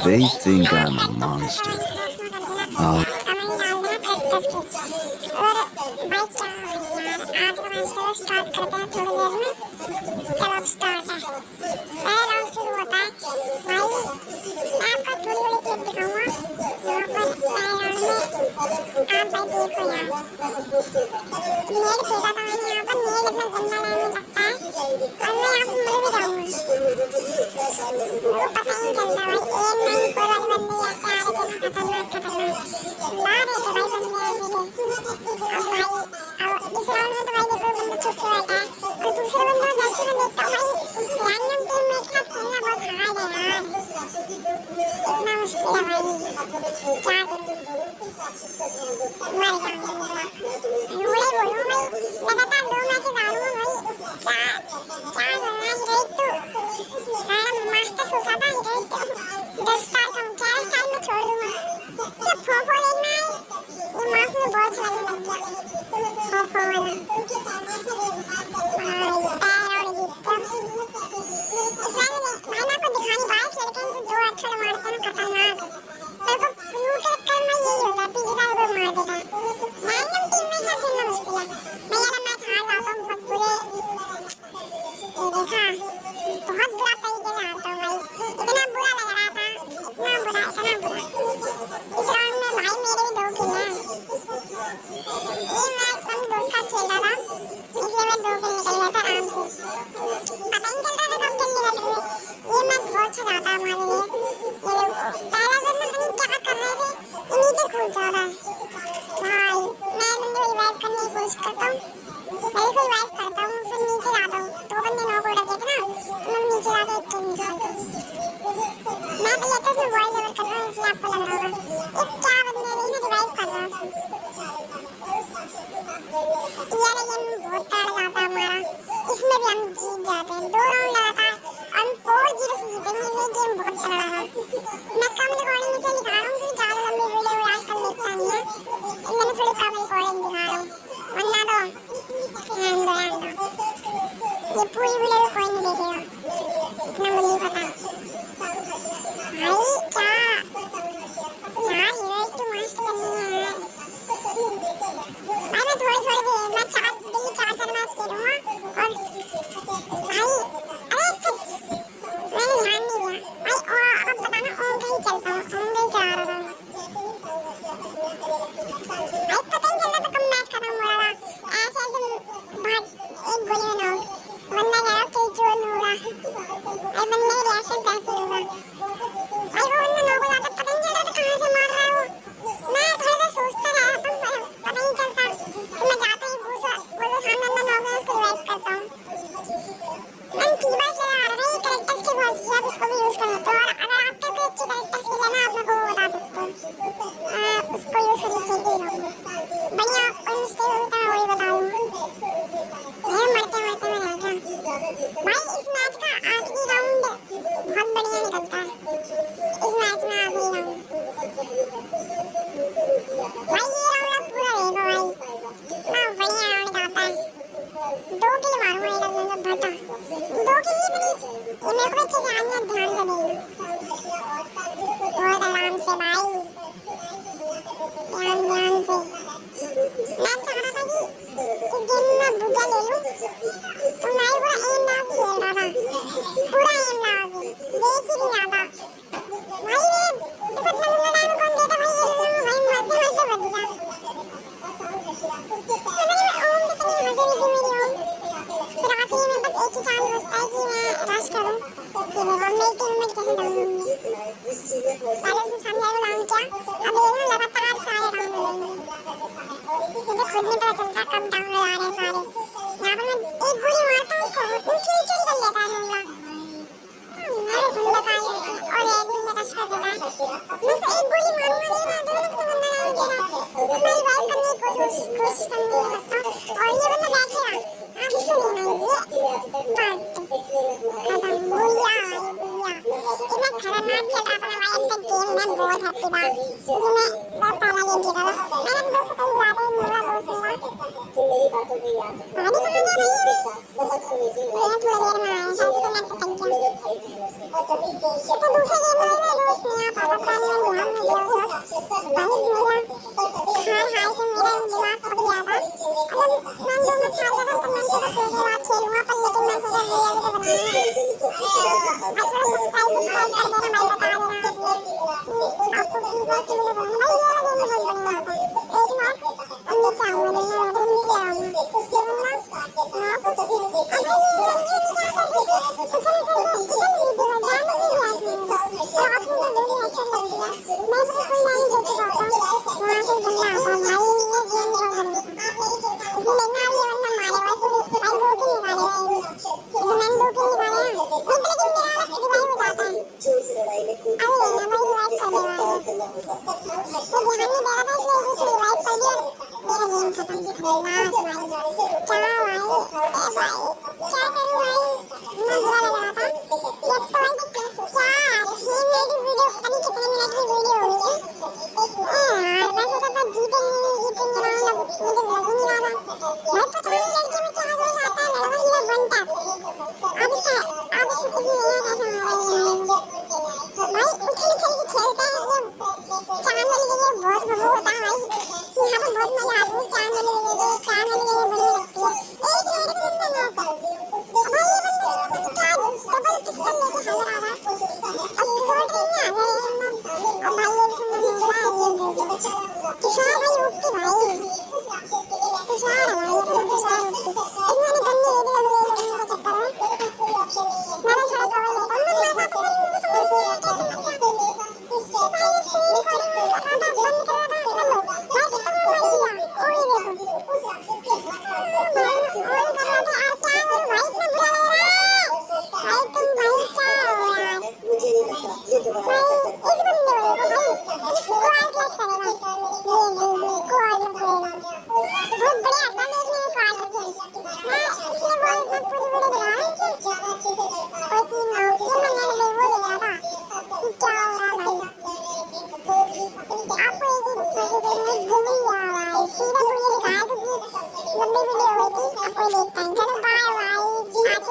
They think I'm a monster. I'll थोड़ी देर में तो दूसरे गेम में मैं दोस्त नहीं आ पापा प्लान में ध्यान नहीं दिया उस वक्त भाई मेरा हार के मेरा दिमाग पक गया था अगर मैं दो मैच हार गया तो मैं तो फिर के बाद खेलूंगा पर लेकिन मैं सोचा वीडियो तो बनाना है भाई थोड़ा सब्सक्राइब कर देना भाई बता देना आपको की बात वीडियो बनाना भाई ये वाला गेम बहुत बढ़िया होता है एक बार हमने क्या हुआ देखना मैं तो नहीं किया हूँ लंबी वीडियो हुई थी आपको देखता है चलो